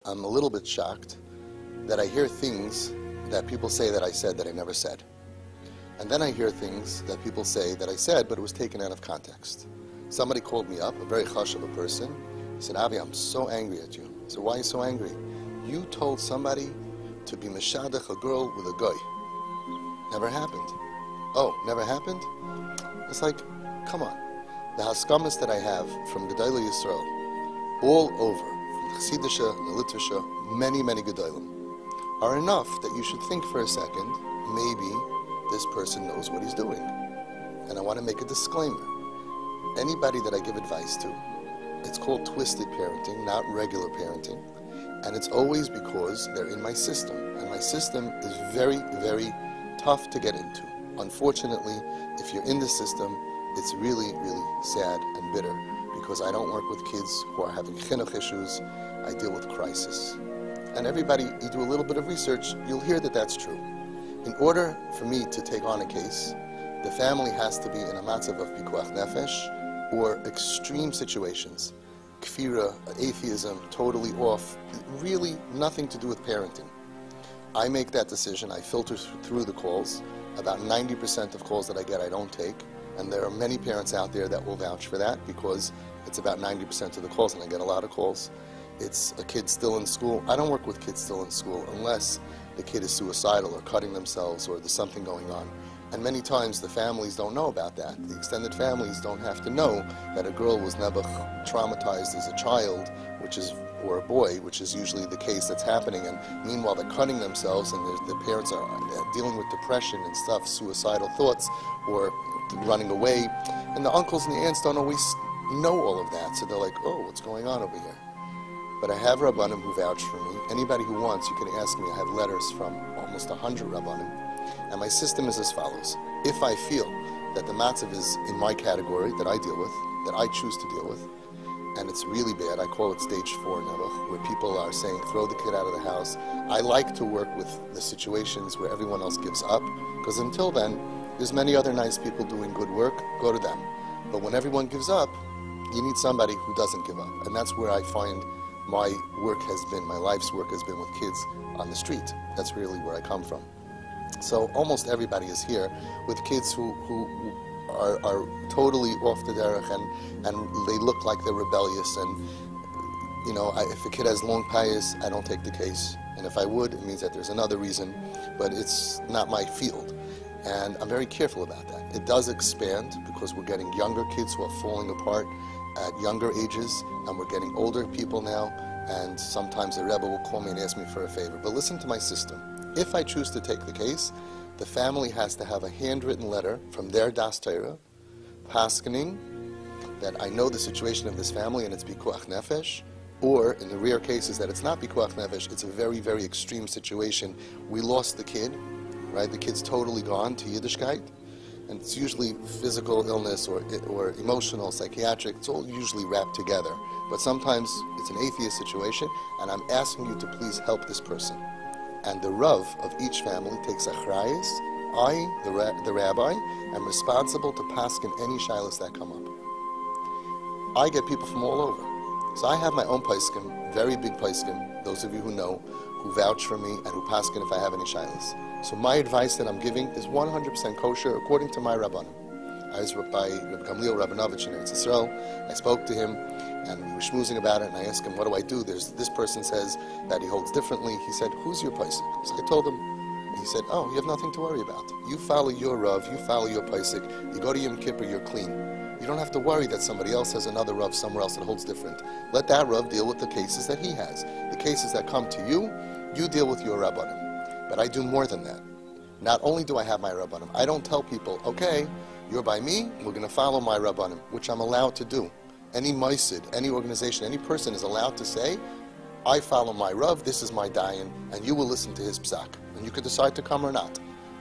I'm a little bit shocked that I hear things that people say that I said that I never said. And then I hear things that people say that I said, but it was taken out of context. Somebody called me up, a very hush of a person. He said, Avi, I'm so angry at you. I said, why are you so angry? You told somebody to be meshadech a girl with a guy. Never happened. Oh, never happened? It's like, come on. The haskamas that I have from Gedolei Yisrael, all over, from Chassidisha, Litvisha, many, many Gedolim, are enough that you should think for a second, maybe this person knows what he's doing. And I want to make a disclaimer. Anybody that I give advice to, it's called twisted parenting, not regular parenting. And it's always because they're in my system. And my system is very, very tough to get into. Unfortunately, if you're in the system, it's really, really sad and bitter because I don't work with kids who are having chinuch issues. I deal with crisis. And everybody, you do a little bit of research, you'll hear that that's true. In order for me to take on a case, the family has to be in a matzav of pikuach nefesh or extreme situations. Kfira, atheism, totally off, really nothing to do with parenting. I make that decision, I filter through the calls. About 90% of calls that I get I don't take. And there are many parents out there that will vouch for that because it's about 90% of the calls, and I get a lot of calls. It's a kid still in school. I don't work with kids still in school unless the kid is suicidal or cutting themselves or there's something going on. And many times the families don't know about that. The extended families don't have to know that a girl was never traumatized as a child, or a boy, which is usually the case that's happening. And meanwhile, they're cutting themselves, and the parents are dealing with depression and stuff, suicidal thoughts, or running away. And the uncles and the aunts don't always know all of that, so they're like, oh, what's going on over here? But I have Rabbanim who vouch for me. Anybody who wants, you can ask me. I have letters from almost 100 Rabbanim. And my system is as follows. If I feel that the matzav is in my category that I deal with, that I choose to deal with, and it's really bad, I call it stage 4 nebuch, where people are saying, throw the kid out of the house. I like to work with the situations where everyone else gives up, because until then, there's many other nice people doing good work, go to them. But when everyone gives up, you need somebody who doesn't give up. And that's where I find my work has been, my life's work has been with kids on the street. That's really where I come from. So almost everybody is here with kids who are totally off the derech and they look like they're rebellious. And, you know, if a kid has long payas, I don't take the case. And if I would, it means that there's another reason, but it's not my field. And I'm very careful about that. It does expand because we're getting younger kids who are falling apart at younger ages, and we're getting older people now, and sometimes the Rebbe will call me and ask me for a favor. But listen to my system. If I choose to take the case, the family has to have a handwritten letter from their Daas Torah, paskening that I know the situation of this family and it's pikuach nefesh, or in the rare cases that it's not pikuach nefesh, it's a very, very extreme situation. We lost the kid, right? The kid's totally gone to Yiddishkeit, and it's usually physical illness or emotional, psychiatric. It's all usually wrapped together. But sometimes it's an atheist situation, and I'm asking you to please help this person. And the Rav of each family takes achrayus. I, the rabbi, am responsible to paskin any shilas that come up. I get people from all over. So I have my own paiskim, very big paiskim, those of you who know, who vouch for me and who paskin if I have any shilas. So my advice that I'm giving is 100% kosher according to my Rabbanim. I was by Reb Gamliel Rabinovich in Eretz Yisrael. I spoke to him and we were schmoozing about it, and I asked him, what do I do? This person says that he holds differently. He said, who's your paisik? So I told him, and he said, oh, you have nothing to worry about. You follow your Rav, you follow your paisik, you go to Yom Kippur, you're clean. You don't have to worry that somebody else has another Rav somewhere else that holds different. Let that Rav deal with the cases that he has. The cases that come to you, you deal with your Rabbanim. But I do more than that. Not only do I have my Rabbanim, I don't tell people, okay, you're by me, we're going to follow my Rabbanim, which I'm allowed to do. Any maisid, any organization, any person is allowed to say, I follow my Rav, this is my dayan, and you will listen to his psak. And you could decide to come or not.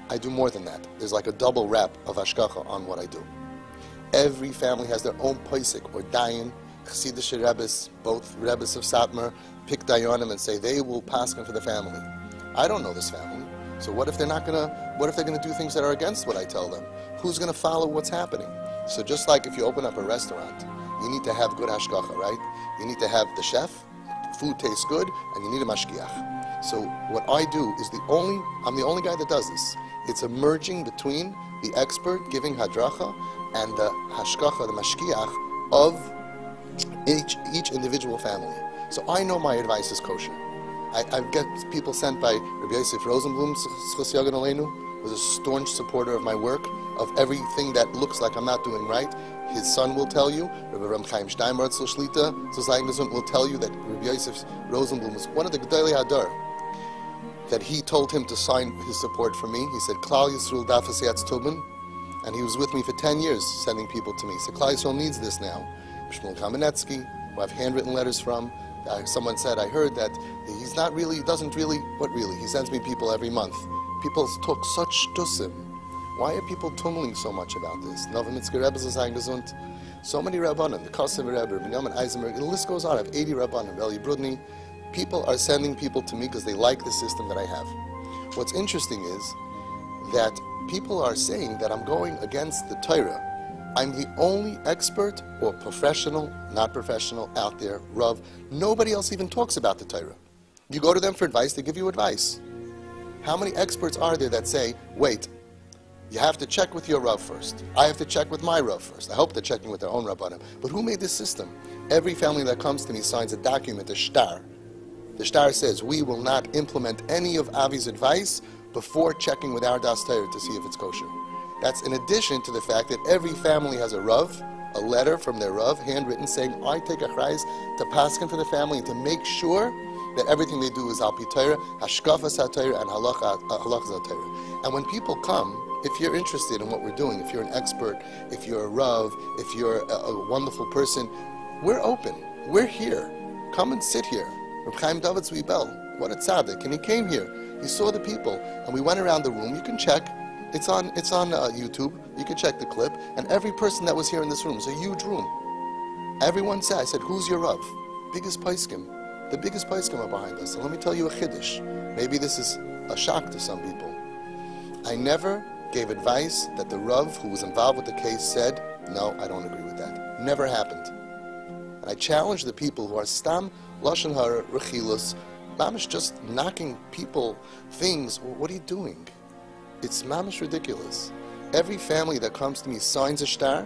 I do more than that. There's like a double wrap of hashgacha on what I do. Every family has their own paisik or dayan. Chassidish Rebbes, both Rebbes of Satmar, pick dayanim and say they will paskin for the family. I don't know this family. So what if they're gonna do things that are against what I tell them? Who's gonna follow what's happening? So just like if you open up a restaurant, you need to have good hashgacha, right? You need to have the chef food tastes good, and you need a mashgiach. So what I do is I'm the only guy that does this. It's a merging between the expert giving hadracha and the hashgacha, the mashgiach of each individual family. So I know my advice is kosher. I get people sent by Rabbi Yosef Rosenblum, Zchus Yagen Aleinu, was a staunch supporter of my work, of everything that looks like I'm not doing right. His son will tell you, Rabbi Ram Chaim Steinberg Shlita, will tell you that Rabbi Yosef Rosenblum was one of the Gedolei Hadar, that he told him to sign his support for me. He said, Klal Yisrael dafas yatz tobin, and he was with me for 10 years sending people to me. So Klal Yisrael needs this now. Shmuel Kamenetsky, who I've handwritten letters from, someone said, I heard that he sends me people every month. People talk such shtusim. Why are people tumbling so much about this? So many Rabbanim, the Kosev Rebbe, Binyamin Eisenberg, the list goes on. I have 80 Rabbanim, Eli Brudny. People are sending people to me because they like the system that I have. What's interesting is that people are saying that I'm going against the Torah. I'm the only expert or professional, not professional, out there, Rav. Nobody else even talks about the Torah. You go to them for advice, they give you advice. How many experts are there that say, wait, you have to check with your Rav first. I have to check with my Rav first. I hope they're checking with their own Rabbanim. But who made this system? Every family that comes to me signs a document, a shtar. The shtar says, we will not implement any of Avi's advice before checking with our Daas Torah to see if it's kosher. That's in addition to the fact that every family has a Rav, a letter from their Rav, handwritten, saying, I take a chayz to paskin for the family and to make sure that everything they do is al pi Torah, hashkafas ha-Torah, and halachas ha-Torah. And when people come, if you're interested in what we're doing, if you're an expert, if you're a Rav, if you're a wonderful person, we're open. We're here. Come and sit here. Reb Chaim David Zwiebel, what a tzaddik. And he came here. He saw the people. And we went around the room. You can check. It's on YouTube. You can check the clip. And every person that was here in this room, it's a huge room. Everyone said, I said, who's your Rav? Biggest paiskim. The biggest paiskim are behind us. And let me tell you a chiddush. Maybe this is a shock to some people. I never gave advice that the Rav who was involved with the case said, no, I don't agree with that. Never happened. And I challenge the people who are stam lashon hara rechilus, mamish just knocking people things. What are you doing? It's mamish ridiculous. Every family that comes to me signs a shtar.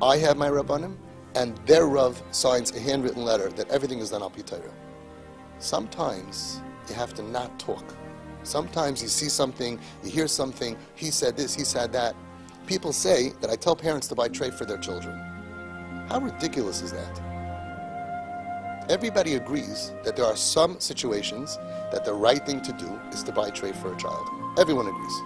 I have my Rabbanim, and their Rav signs a handwritten letter that everything is done al pi Torah. Sometimes you have to not talk. Sometimes you see something, you hear something, he said this, he said that. People say that I tell parents to buy tray for their children. How ridiculous is that? Everybody agrees that there are some situations that the right thing to do is to buy tray for a child. Everyone agrees.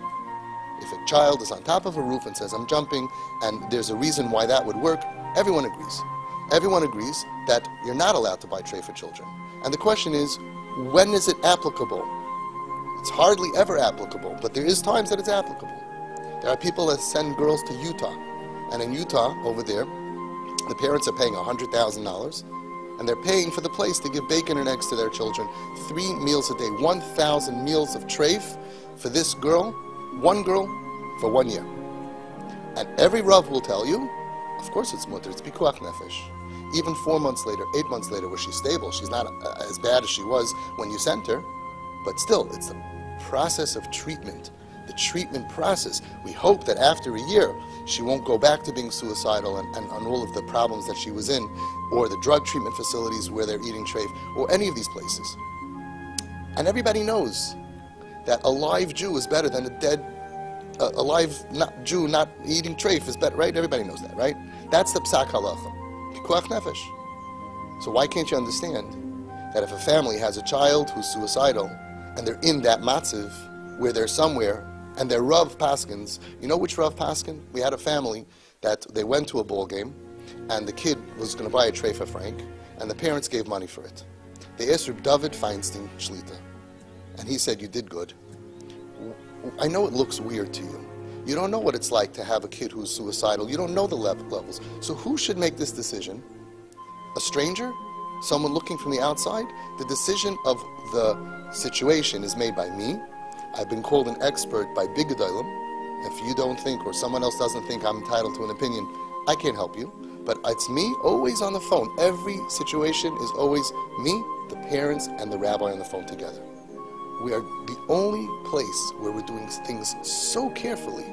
If a child is on top of a roof and says, I'm jumping, and there's a reason why that would work, everyone agrees. Everyone agrees that you're not allowed to buy tray for children. And the question is, when is it applicable? It's hardly ever applicable, but there is times that it's applicable. There are people that send girls to Utah, and in Utah, over there, the parents are paying $100,000, and they're paying for the place to give bacon and eggs to their children, 3 meals a day, 1,000 meals of treif for this girl, one girl, for 1 year. And every Rav will tell you, of course it's mutter, it's pikuach nefesh. Even 4 months later, 8 months later, was she stable? She's not as bad as she was when you sent her. But still, it's the process of treatment, the treatment process. We hope that after a year, she won't go back to being suicidal and all of the problems that she was in, or the drug treatment facilities where they're eating treif, or any of these places. And everybody knows that a live Jew is better than a live Jew not eating treif is better, right? Everybody knows that, right? That's the psak halacha, pikuach nefesh. So why can't you understand that if a family has a child who's suicidal, and they're in that matziv, where they're somewhere, and they're Rav Paskins. You know which Rav Paskin? We had a family that they went to a ball game, and the kid was going to buy a tray for Frank, and the parents gave money for it. They asked Reb David Feinstein Shlita, and he said, you did good. I know it looks weird to you. You don't know what it's like to have a kid who's suicidal. You don't know the levels. So who should make this decision? A stranger? Someone looking from the outside? The decision of the situation is made by me. I've been called an expert by big gedolim. If you don't think, or someone else doesn't think I'm entitled to an opinion, I can't help you. But it's me, always on the phone. Every situation is always me the parents and the rabbi on the phone together. We are the only place where we're doing things so carefully.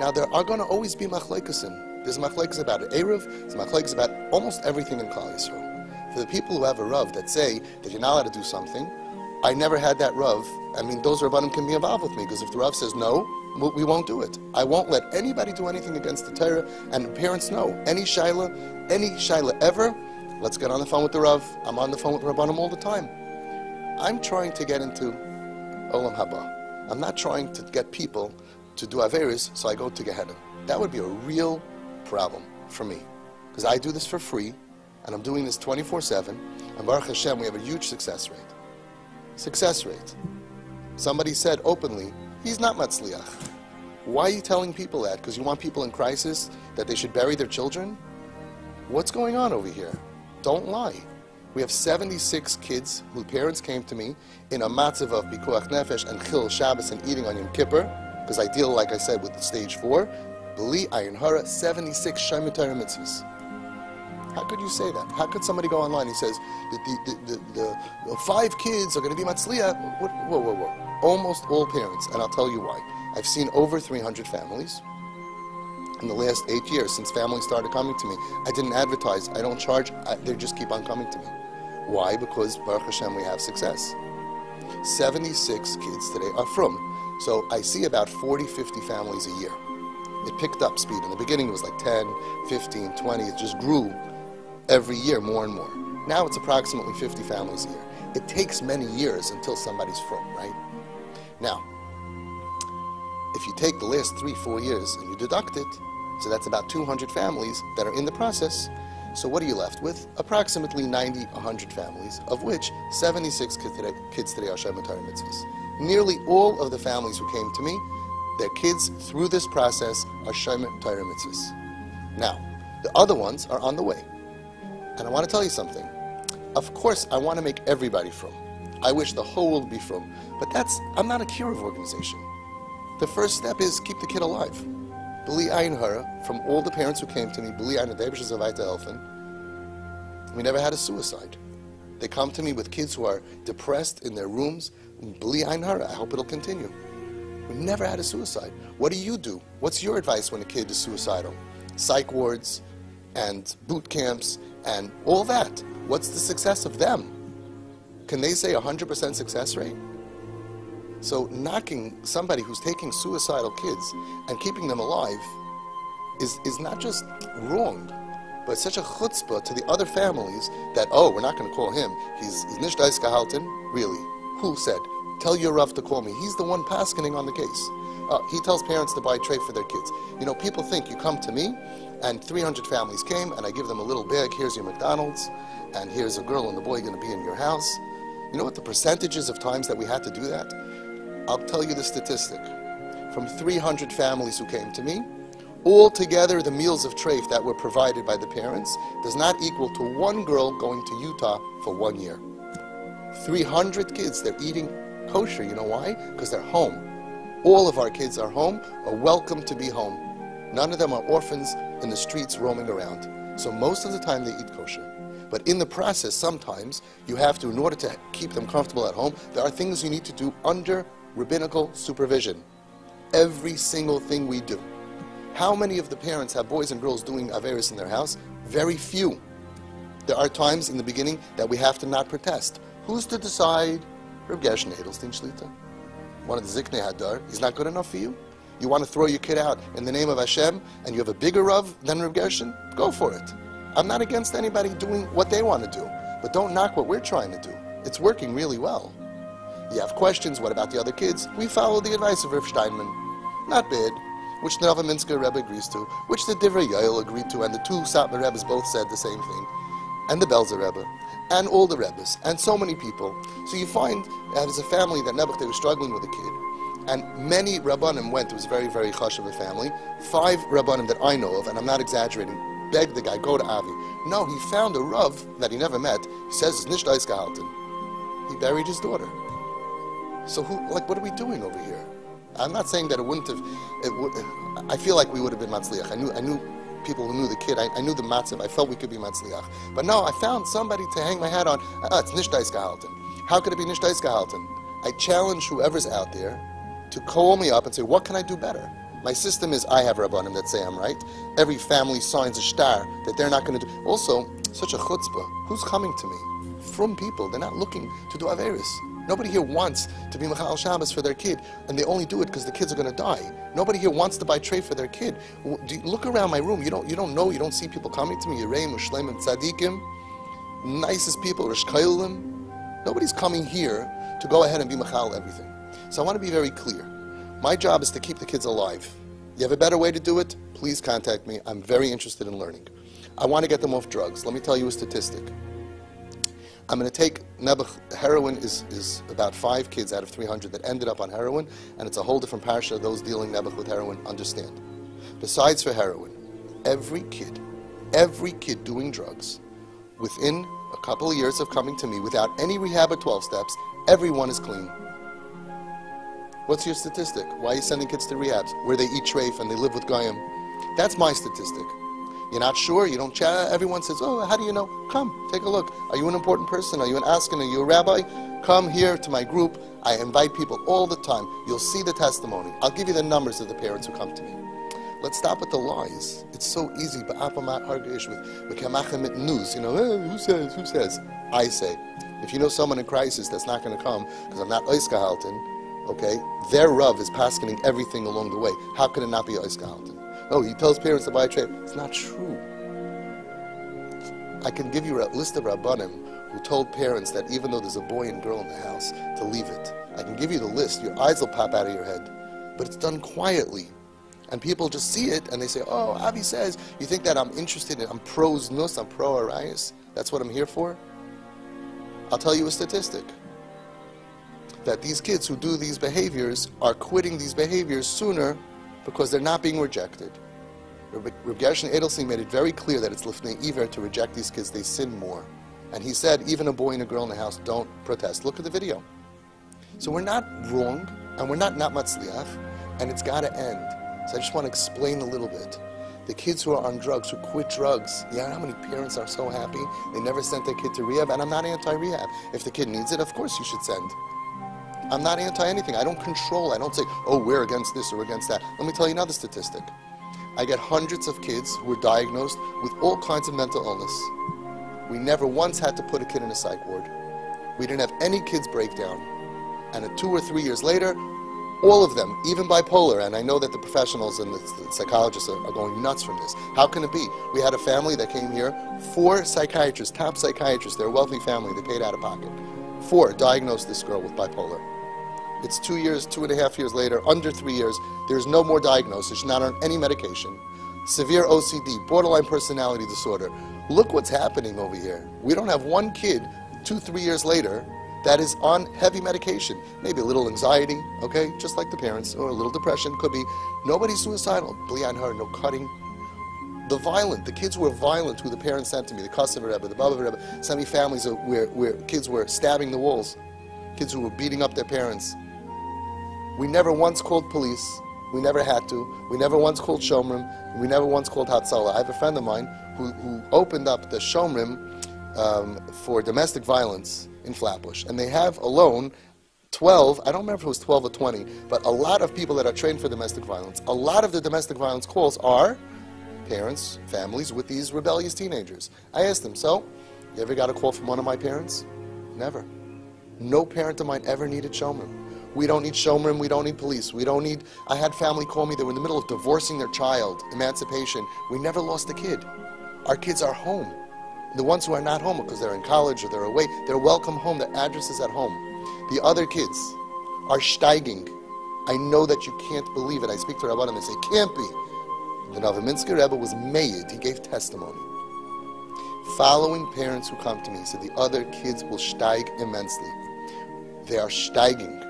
Now, there are going to always be machlekasim. There's machlekes about Erev, there's machlekes about almost everything in Klal Yisrael. For the people who have a Rav that say that you're not allowed to do something, I never had that Rav. I mean, those Rabbanim can be involved with me, because if the Rav says no, we won't do it. I won't let anybody do anything against the Torah, and parents know, any shaila ever, let's get on the phone with the Rav. I'm on the phone with Rabbanim all the time. I'm trying to get into Olam Haba. I'm not trying to get people to do Averis, so I go to Gehenna. That would be a real problem for me, because I do this for free, and I'm doing this 24/7, and Baruch Hashem, we have a huge success rate. Success rate. Somebody said openly, he's not Matzliach. Why are you telling people that? Because you want people in crisis that they should bury their children? What's going on over here? Don't lie. We have 76 kids whose parents came to me in a matzav of Pikuach Nefesh and Chil Shabbos and eating on Yom Kippur, because I deal, like I said, with stage 4. B'li Ayin Hara, 76 Shemit Torah mitzvahs. How could you say that? How could somebody go online and says the 5 kids are going to be Matzliach? Whoa, whoa, whoa. Almost all parents, and I'll tell you why. I've seen over 300 families in the last 8 years since families started coming to me. I didn't advertise. I don't charge. They just keep on coming to me. Why? Because Baruch Hashem, we have success. 76 kids today are from. So I see about 40, 50 families a year. It picked up speed. In the beginning, it was like 10, 15, 20. It just grew every year more and more. Now it's approximately 50 families a year. It takes many years until somebody's from, right? Now, if you take the last 3-4 years and you deduct it, so that's about 200 families that are in the process. So what are you left with? Approximately 90, 100 families, of which 76 kids today are Shemit Torah mitzvahs. Nearly all of the families who came to me, their kids through this process are Shemit Torah mitzvahs. Now, the other ones are on the way. And I want to tell you something. Of course, I want to make everybody from. I wish the whole world would be from. But I'm not a Kiruv organization. The first step is keep the kid alive. B'li Ayin Hara, from all the parents who came to me, B'li Ayin Hara, Zavai to Elfen, we never had a suicide. They come to me with kids who are depressed in their rooms. B'li Ayin Hara, I hope it'll continue. We never had a suicide. What do? What's your advice when a kid is suicidal? Psych wards and boot camps and all that. What's the success of them? Can they say 100% success rate? So knocking somebody who's taking suicidal kids and keeping them alive is not just wrong, but it's such a chutzpah to the other families that, oh, we're not going to call him. He's nicht gehalten. Really? Who said? Tell your Rav to call me. He's the one paskening on the case. He tells parents to buy tray for their kids. You know, people think you come to me and 300 families came and I give them a little bag. Here's your McDonald's and here's a girl and the boy going to be in your house. You know what the percentages of times that we had to do that? I'll tell you the statistic. From 300 families who came to me, altogether the meals of treif that were provided by the parents does not equal to one girl going to Utah for 1 year. 300 kids, they're eating kosher. You know why? Because they're home. All of our kids are home, are welcome to be home. None of them are orphans in the streets roaming around. So most of the time they eat kosher. But in the process, sometimes you have to, in order to keep them comfortable at home, there are things you need to do under rabbinical supervision. Every single thing we do. How many of the parents have boys and girls doing Averis in their house? Very few. There are times in the beginning that we have to not protest. Who's to decide? Reb Gershon Edelstein Shlita. One of the Ziknei Hadar. He's not good enough for you? You want to throw your kid out in the name of Hashem and you have a bigger Rav than Reb Gershon? Go for it. I'm not against anybody doing what they want to do. But don't knock what we're trying to do. It's working really well. You have questions, what about the other kids? We follow the advice of Rav Steinman. Not bad. Which the Novominsker Rebbe agrees to, which the Divrei Yoel agreed to, and the two Satmar Rebbes both said the same thing, and the Belzer Rebbe, and all the Rebbes, and so many people. So you find, as a family that Nebuch, they were struggling with a kid, and many Rabbanim went, it was very, very hush of a family, 5 Rabbanim that I know of, and I'm not exaggerating, begged the guy, go to Avi. No, he found a Rav that he never met, he says, it's nicht gehalten. He buried his daughter. So what are we doing over here? I'm not saying that it wouldn't have. I feel like we would have been matzliach. I knew people who knew the kid. I knew the matzav. I felt we could be matzliach. But no, I found somebody to hang my hat on. It's nicht gehalten. How could it be nicht gehalten? I challenge whoever's out there to call me up and say, what can I do better? My system is I have rabbanim that say I'm right. Every family signs a shtar that they're not going to do. Also, such a chutzpah. Who's coming to me? From people. They're not looking to do averis. Nobody here wants to be Mechal Shabbos for their kid, and they only do it because the kids are going to die. Nobody here wants to buy tray for their kid. Look around my room. You don't know. You don't see people coming to me. Yereim, Ushleim, Tzadikim, nicest people, Rish Kailim. Nobody's coming here to go ahead and be Mechal everything. So I want to be very clear. My job is to keep the kids alive. You have a better way to do it? Please contact me. I'm very interested in learning. I want to get them off drugs. Let me tell you a statistic. I'm going to take heroin is about 5 kids out of 300 that ended up on heroin, and it's a whole different parasha. Those dealing nebuch with heroin understand. Besides for heroin, every kid doing drugs, within a couple of years of coming to me without any rehab or 12 steps, everyone is clean. What's your statistic? Why are you sending kids to rehabs where they eat treif and they live with goyim? That's my statistic. You're not sure? You don't chat? Everyone says, oh, how do you know? Come, take a look. Are you an important person? Are you an askin? Are you a rabbi? Come here to my group. I invite people all the time. You'll see the testimony. I'll give you the numbers of the parents who come to me. Let's stop with the lies. It's so easy. With news, who says? I say. If you know someone in crisis that's not going to come because I'm not ois gehalten, okay, their Rav is paskening everything along the way. How could it not be ois gehalten? Oh, he tells parents to buy a tray. It's not true. I can give you a list of Rabbanim who told parents that even though there's a boy and girl in the house, to leave it. I can give you the list. Your eyes will pop out of your head. But it's done quietly. And people just see it and they say, oh, Avi says, you think that I'm interested in, I'm pros nus, I'm pro arayis? That's what I'm here for? I'll tell you a statistic. That these kids who do these behaviors are quitting these behaviors sooner because they're not being rejected. Reb Gershon Edelstein made it very clear that it's lifnei iver to reject these kids. They sin more. And he said, even a boy and a girl in the house don't protest. Look at the video. So we're not wrong, and we're not matzliach, and it's got to end. So I just want to explain a little bit. The kids who are on drugs, who quit drugs, you know how many parents are so happy? They never sent their kid to rehab, and I'm not anti-rehab. If the kid needs it, of course you should send. I'm not anti-anything. I don't control. I don't say, oh, we're against this or against that. Let me tell you another statistic. I get hundreds of kids who are diagnosed with all kinds of mental illness. We never once had to put a kid in a psych ward. We didn't have any kids breakdown. And 2 or 3 years later, all of them, even bipolar, and I know that the professionals and the psychologists are going nuts from this. How can it be? We had a family that came here, 4 psychiatrists, top psychiatrists, they're a wealthy family, they paid out of pocket. 4 diagnosed this girl with bipolar. It's 2 years, 2.5 years later, under 3 years, there's no more diagnosis, she's not on any medication. Severe OCD, borderline personality disorder. Look what's happening over here. We don't have one kid 2-3 years later that is on heavy medication. Maybe a little anxiety, okay, just like the parents, or a little depression, could be. Nobody's suicidal. B'li her, no cutting. The kids who were violent, who the parents sent to me, the Kosovo Rebbe, the Baba Rebbe, sent me families where kids were stabbing the walls, kids who were beating up their parents. We never once called police. We never had to. We never once called Shomrim. We never once called Hatzalah. I have a friend of mine who opened up the Shomrim for domestic violence in Flatbush. And they have alone 12, I don't remember if it was 12 or 20, but a lot of people that are trained for domestic violence. A lot of the domestic violence calls are parents, families with these rebellious teenagers. I asked them, so, you ever got a call from one of my parents? Never. No parent of mine ever needed Shomrim. We don't need Shomrim, we don't need police, we don't need... I had family call me, they were in the middle of divorcing their child, emancipation. We never lost a kid. Our kids are home. The ones who are not home because they're in college or they're away, they're welcome home, their address is at home. The other kids are steiging. I know that you can't believe it. I speak to Rabban and they say, can't be. The Novominsker Rebbe was made, he gave testimony. Following parents who come to me, he said the other kids will steig immensely. They are steiging.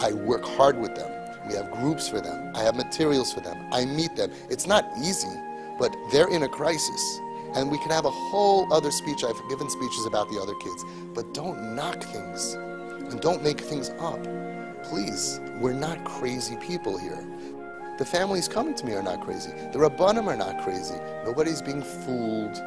I work hard with them. We have groups for them. I have materials for them. I meet them. It's not easy, but they're in a crisis. And we can have a whole other speech. I've given speeches about the other kids. But don't knock things. And don't make things up. Please, we're not crazy people here. The families coming to me are not crazy. The Rabbanim are not crazy. Nobody's being fooled.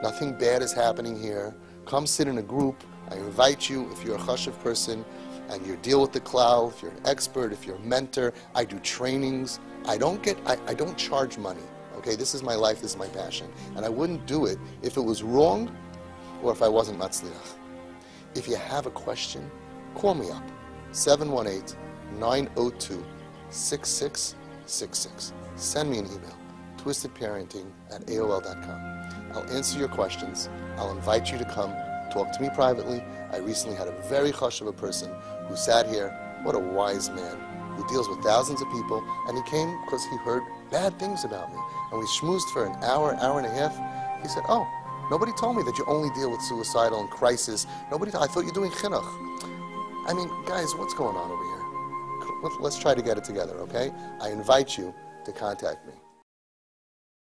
Nothing bad is happening here. Come sit in a group. I invite you, if you're a chashuv person and you deal with the klal, if you're an expert, if you're a mentor. I do trainings. I don't charge money. Okay, this is my life, this is my passion. And I wouldn't do it if it was wrong or if I wasn't matzliach. If you have a question, call me up. 718-902-6666. Send me an email, twistedparenting@aol.com. I'll answer your questions. I'll invite you to come talk to me privately. I recently had a very chashuv person who sat here. What a wise man who deals with thousands of people, and he came because he heard bad things about me. And we schmoozed for an hour, hour and a half. He said, oh, nobody told me that you only deal with suicidal and crisis. I thought you're doing chinuch. I mean, guys, what's going on over here? Let's try to get it together, okay? I invite you to contact me.